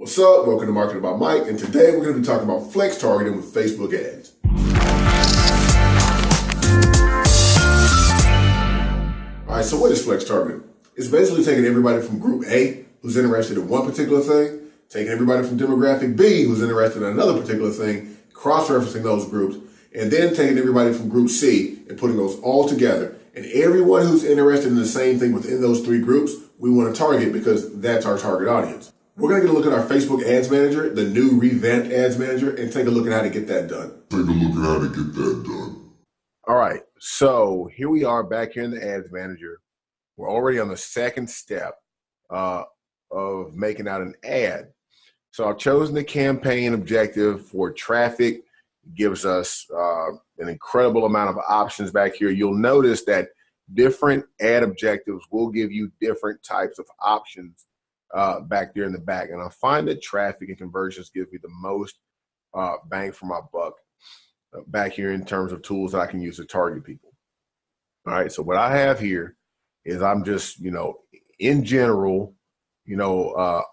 What's up? Welcome to Marketing by Mike, and today we're going to be talking about flex targeting with Facebook ads. All right, so what is flex targeting? It's basically taking everybody from group A, who's interested in one particular thing, taking everybody from demographic B, who's interested in another particular thing, cross-referencing those groups, and then taking everybody from group C and putting those all together. And everyone who's interested in the same thing within those three groups, we want to target because that's our target audience. We're going to get a look at our Facebook Ads Manager, the new revamped Ads Manager, and take a look at how to get that done. All right, so here we are back here in the Ads Manager. We're already on the second step of making out an ad. So I've chosen the campaign objective for traffic. It gives us an incredible amount of options back here. You'll notice that different ad objectives will give you different types of options back there in the back. And I find that traffic and conversions give me the most bang for my buck back here in terms of tools that I can use to target people. All right, so what I have here is I'm just, in general,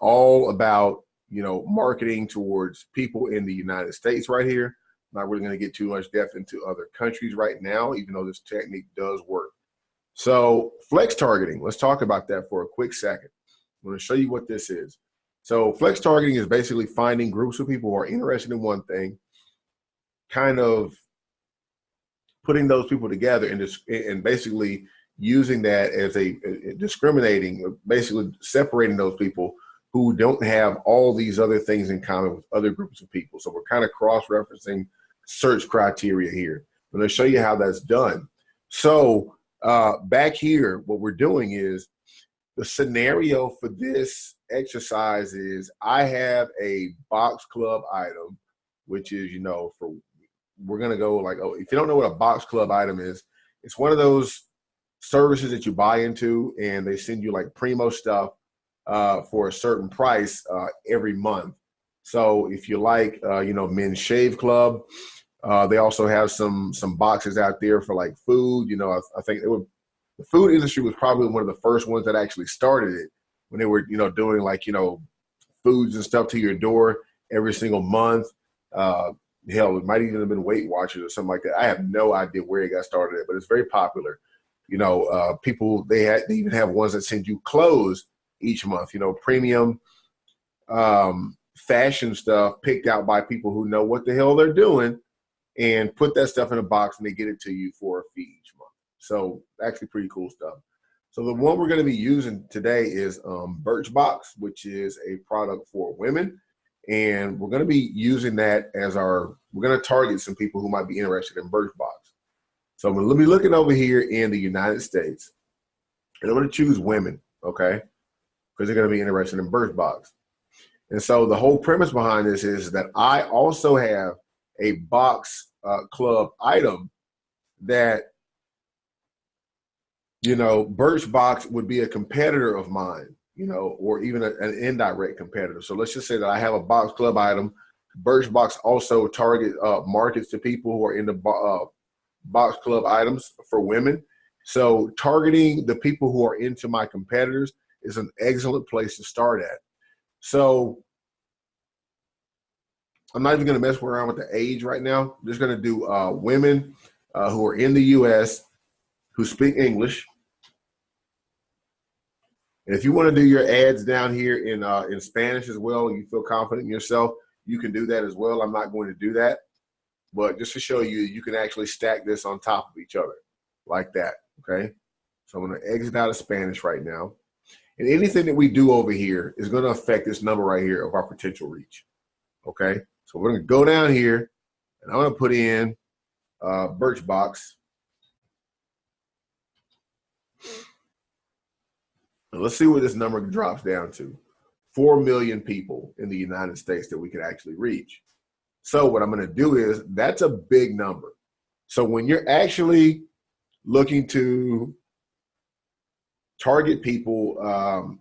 all about, marketing towards people in the United States right here. Not really going to get too much depth into other countries right now, even though this technique does work. So flex targeting, let's talk about that for a quick second. I'm going to show you what this is. So flex targeting is basically finding groups of people who are interested in one thing, kind of putting those people together and basically using that as a discriminating, basically separating those people who don't have all these other things in common with other groups of people. So we're kind of cross-referencing search criteria here. I'm going to show you how that's done. So back here, what we're doing is the scenario for this exercise is I have a box club item, which is, we're going to go like, if you don't know what a box club item is, it's one of those services that you buy into and they send you like primo stuff for a certain price every month. So if you like, Men's Shave Club, they also have some boxes out there for like food. I think the food industry was probably one of the first ones that actually started it when they were, doing like, foods and stuff to your door every single month. Hell, it might even have been Weight Watchers or something like that. I have no idea where it got started at, but it's very popular. People, they even have ones that send you clothes each month, premium fashion stuff picked out by people who know what the hell they're doing and put that stuff in a box and they get it to you for a fee each month. So actually pretty cool stuff. So the one we're going to be using today is Birchbox, which is a product for women. And we're going to be using that as we're going to target some people who might be interested in Birchbox. So I'm going to be looking over here in the United States and I'm going to choose women, okay? Because they're going to be interested in Birchbox. And so the whole premise behind this is that I also have a box club item that, Birchbox would be a competitor of mine, or even an indirect competitor. So let's just say that I have a box club item. Birchbox also markets to people who are in the box club items for women. So targeting the people who are into my competitors is an excellent place to start at. So I'm not even going to mess around with the age right now. I'm just going to do women who are in the U.S. who speak English. And if you want to do your ads down here in Spanish as well, and you feel confident in yourself, you can do that as well. I'm not going to do that. But just to show you, you can actually stack this on top of each other like that, okay? So I'm going to exit out of Spanish right now. And anything that we do over here is going to affect this number right here of our potential reach, okay? So we're going to go down here, and I'm going to put in Birchbox. And let's see what this number drops down to. 4 million people in the United States that we could actually reach. So what I'm going to do is, that's a big number. So when you're actually looking to target people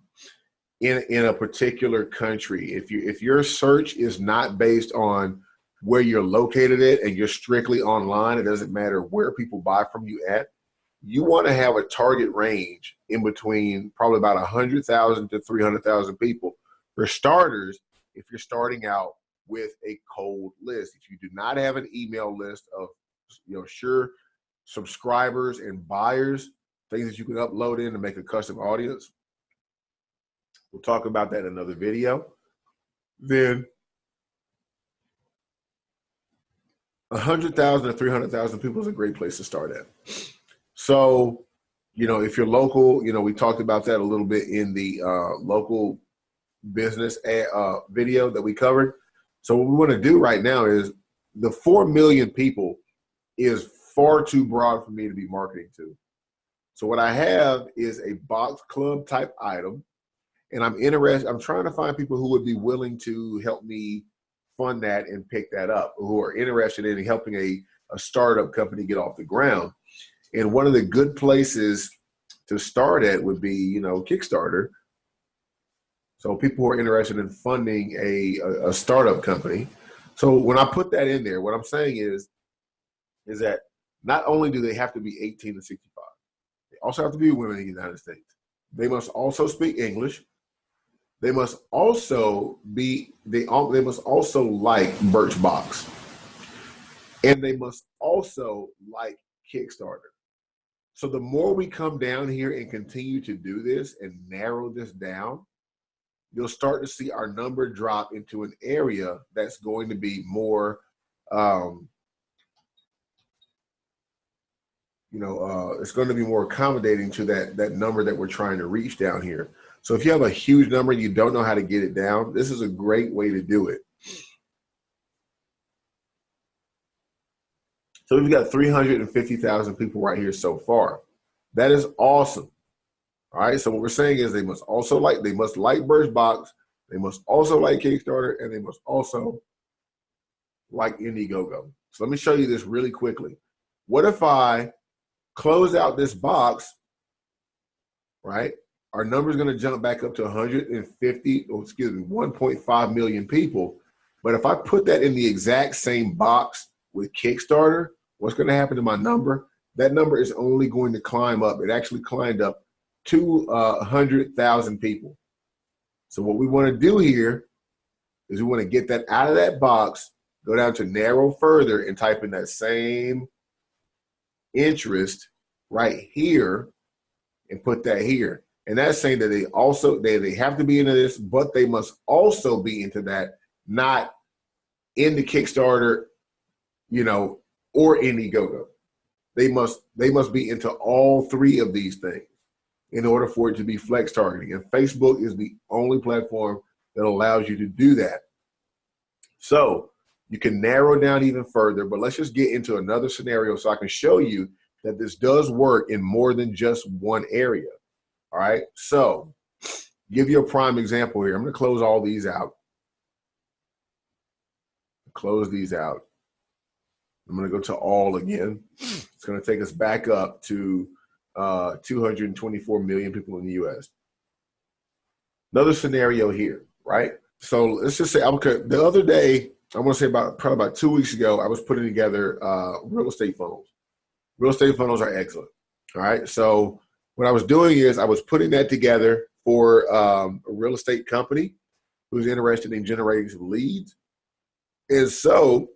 in a particular country, if your search is not based on where you're located at and you're strictly online, it doesn't matter where people buy from you at, you want to have a target range in between probably about 100,000 to 300,000 people. For starters, if you're starting out with a cold list. If you do not have an email list of sure subscribers and buyers, things that you can upload in to make a custom audience, we'll talk about that in another video. Then 100,000 to 300,000 people is a great place to start at. So, if you're local, we talked about that a little bit in the local business video that we covered. So what we want to do right now is the 4 million people is far too broad for me to be marketing to. So what I have is a box club type item, and I'm trying to find people who would be willing to help me fund that and pick that up, who are interested in helping a startup company get off the ground. And one of the good places to start at would be, Kickstarter. So people who are interested in funding a startup company. So when I put that in there, what I'm saying is that not only do they have to be 18 to 65, they also have to be women in the United States. They must also speak English. They must also they must also like Birchbox. And they must also like Kickstarter. So the more we come down here and continue to do this and narrow this down, you'll start to see our number drop into an area that's going to be more, it's going to be more accommodating to that number that we're trying to reach down here. So if you have a huge number and you don't know how to get it down, this is a great way to do it. So we've got 350,000 people right here so far. That is awesome. All right. So what we're saying is they must like Birchbox, they must also like Kickstarter, and they must also like Indiegogo. So let me show you this really quickly. What if I close out this box, right? Our number is going to jump back up to 1.5 million people. But if I put that in the exact same box with Kickstarter, what's going to happen to my number? That number is only going to climb up. It actually climbed up to 100,000 people. So what we want to do here is we want to get that out of that box, go down to narrow further and type in that same interest right here and put that here. And that's saying that they have to be into this, but they must also be into that, not into Kickstarter, or Indiegogo. They must be into all three of these things in order for it to be flex targeting. And Facebook is the only platform that allows you to do that. So you can narrow down even further, but let's just get into another scenario so I can show you that this does work in more than just one area. All right, so give you a prime example here. I'm going to close all these out. Close these out. I'm going to go to all again. It's going to take us back up to 224 million people in the U.S. Another scenario here, right? So let's just say the other day, I want to say probably about 2 weeks ago, I was putting together real estate funnels. Real estate funnels are excellent. All right, so what I was doing is I was putting that together for a real estate company who's interested in generating some leads. And so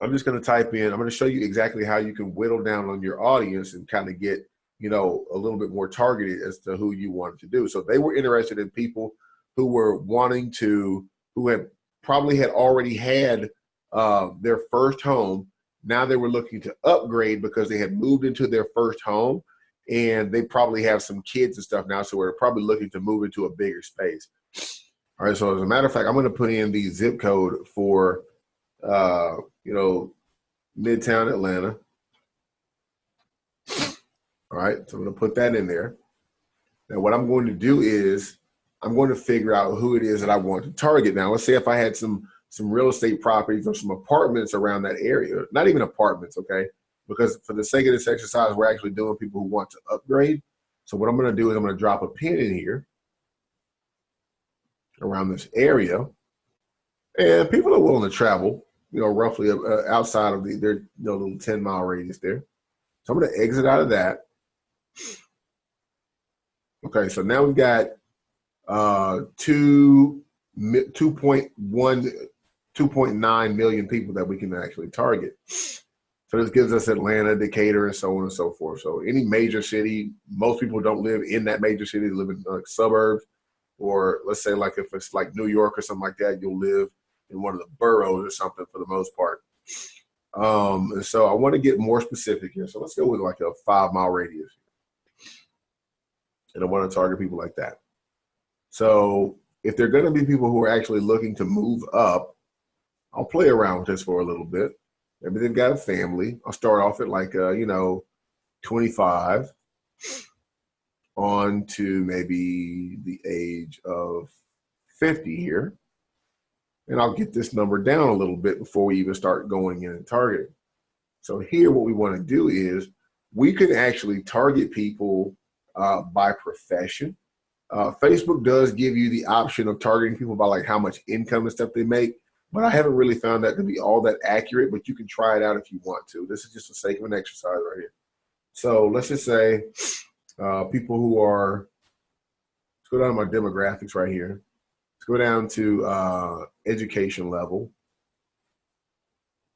I'm just going to type in, I'm going to show you exactly how you can whittle down on your audience and kind of get, a little bit more targeted as to who you wanted to do. So they were interested in people who probably had already had their first home. Now they were looking to upgrade because they had moved into their first home, and they probably have some kids and stuff now, so we're probably looking to move into a bigger space. All right, so as a matter of fact, I'm going to put in the zip code for, Midtown Atlanta. All right, so I'm going to put that in there. Now what I'm going to do is I'm going to figure out who it is that I want to target. Now, let's say if I had some real estate properties or some apartments around that area, not even apartments, okay? Because for the sake of this exercise, we're actually doing people who want to upgrade. So what I'm going to do is I'm going to drop a pin in here around this area. And people are willing to travel, roughly outside of their little 10-mile radius there. So I'm going to exit out of that. Okay, so now we've got 2 2.9 million people that we can actually target. So this gives us Atlanta, Decatur, and so on and so forth. So any major city, most people don't live in that major city, they live in suburbs, or let's say like if it's like New York or something like that, you'll live in one of the boroughs or something for the most part. And so I want to get more specific here. So let's go with like a 5-mile radius. And I want to target people like that. So if they're going to be people who are actually looking to move up, I'll play around with this for a little bit. Maybe they've got a family. I'll start off at like, 25 on to maybe the age of 50 here. And I'll get this number down a little bit before we even start going in and targeting. So here what we want to do is we can actually target people by profession. Facebook does give you the option of targeting people by like how much income and stuff they make, but I haven't really found that to be all that accurate, but you can try it out if you want to. This is just for the sake of an exercise right here. So let's just say people who are, let's go down to my demographics right here. Let's go down to education level.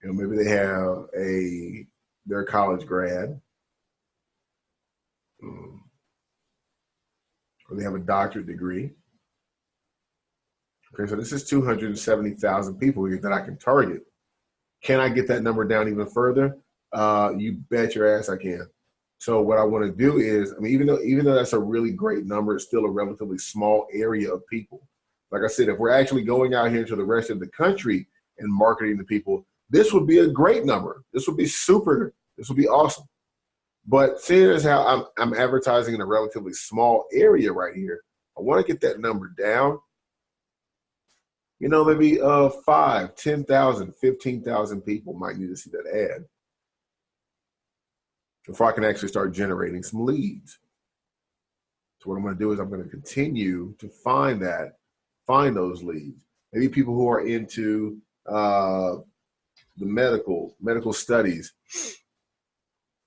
Maybe they have they're a college grad. Or they have a doctorate degree. Okay, so this is 270,000 people here that I can target. Can I get that number down even further? You bet your ass I can. So what I want to do is, I mean, even though that's a really great number, it's still a relatively small area of people. Like I said, if we're actually going out here to the rest of the country and marketing to people, this would be a great number. This would be super. This would be awesome. But seeing as how I'm advertising in a relatively small area right here, I want to get that number down. Maybe 5, 10,000, 15,000 people might need to see that ad before I can actually start generating some leads. So what I'm going to do is I'm going to continue to find those leads. Maybe people who are into the medical studies.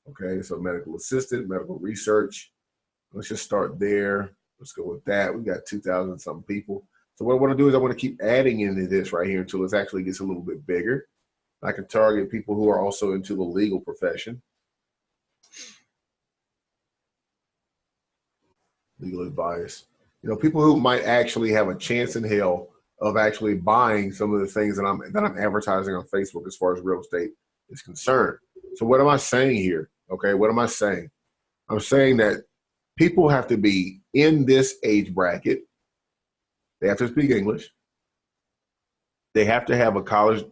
Okay, so medical assistant, medical research. Let's just start there. Let's go with that. We've got 2,000 something people. So what I want to do is I want to keep adding into this right here until it actually gets a little bit bigger. I can target people who are also into the legal profession. Legal advice. People who might actually have a chance in hell of actually buying some of the things that I'm advertising on Facebook as far as real estate is concerned. So what am I saying here? Okay, what am I saying? I'm saying that people have to be in this age bracket. They have to speak English. They have to have a college.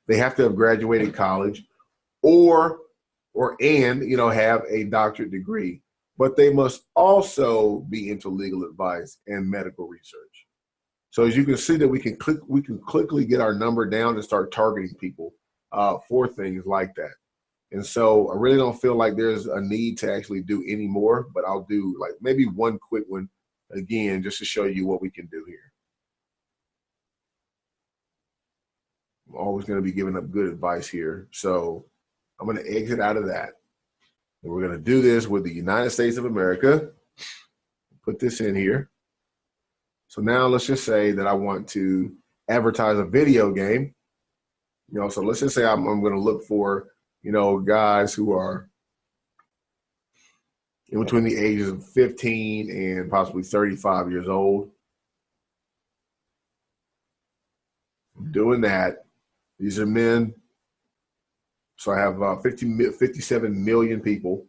They have to have graduated college, or have a doctorate degree. But they must also be into legal advice and medical research. So as you can see that we can quickly get our number down and start targeting people for things like that. And so I really don't feel like there's a need to actually do any more, but I'll do like maybe one quick one again, just to show you what we can do here. I'm always going to be giving up good advice here. So I'm going to exit out of that. And we're going to do this with the United States of America. Put this in here. So now let's just say that I want to advertise a video game. So let's just say I'm going to look for, guys who are in between the ages of 15 and possibly 35 years old. I'm doing that. These are men. So I have 57 million people.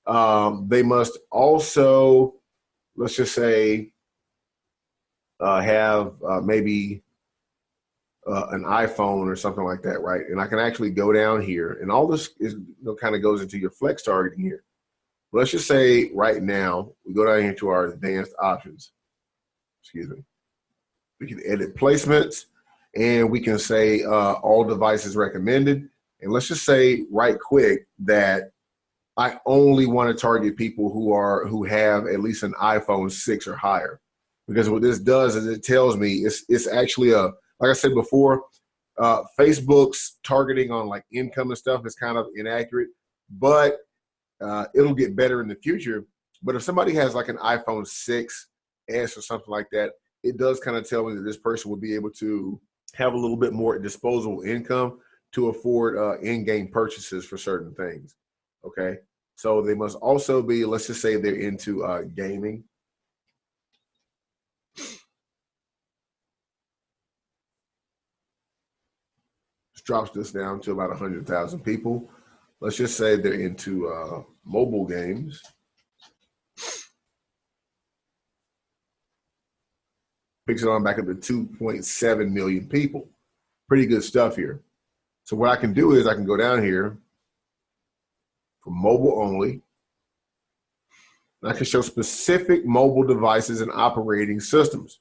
They must also, let's just say, have maybe an iPhone or something like that, right? And I can actually go down here, and all this is kind of goes into your flex targeting here. Let's just say right now we go down here to our advanced options. Excuse me. We can edit placements, and we can say all devices recommended. And let's just say right quick that I only want to target people who have at least an iPhone 6 or higher, because what this does is it tells me it's actually like I said before, Facebook's targeting on like income and stuff is kind of inaccurate, but it'll get better in the future. But if somebody has like an iPhone 6S or something like that, it does kind of tell me that this person would be able to have a little bit more disposable income to afford in-game purchases for certain things. Okay, so they must also be, let's just say they're into gaming. This drops this down to about 100,000 people. Let's just say they're into mobile games. Picks it on back up to 2.7 million people. Pretty good stuff here. So what I can do is I can go down here for mobile only. And I can show specific mobile devices and operating systems.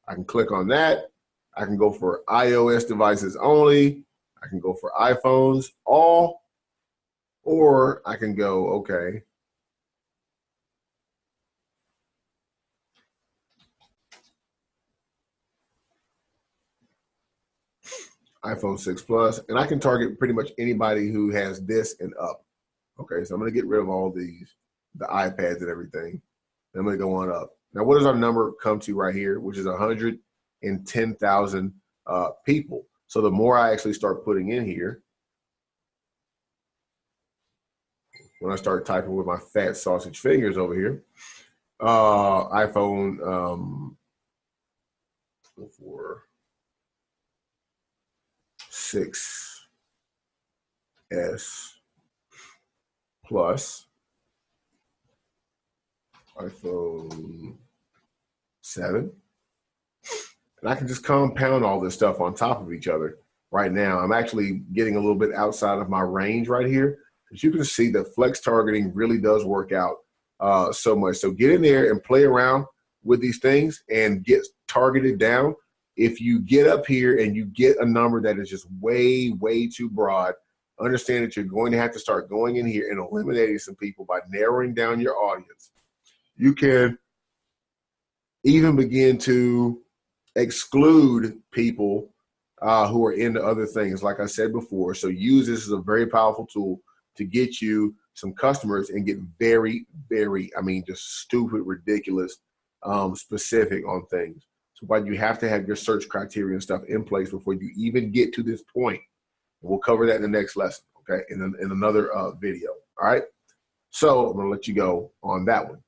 I can click on that. I can go for iOS devices only. I can go for iPhones all, or I can go, okay, iPhone 6 Plus, and I can target pretty much anybody who has this and up. Okay, so I'm going to get rid of all these, the iPads and everything. I'm going to go on up. Now, what does our number come to right here, which is 110,000 people. So the more I actually start putting in here, when I start typing with my fat sausage fingers over here, iPhone for 6S Plus, iPhone 7. And I can just compound all this stuff on top of each other right now. I'm actually getting a little bit outside of my range right here. As you can see, that flex targeting really does work out so much. So get in there and play around with these things and get targeted down. If you get up here and you get a number that is just way, way too broad, understand that you're going to have to start going in here and eliminating some people by narrowing down your audience. You can even begin to exclude people who are into other things, like I said before. So use this as a very powerful tool to get you some customers and get very, very, I mean, just stupid, ridiculous, specific on things. So why you have to have your search criteria and stuff in place before you even get to this point. We'll cover that in the next lesson, okay, in another video, all right? So I'm going to let you go on that one.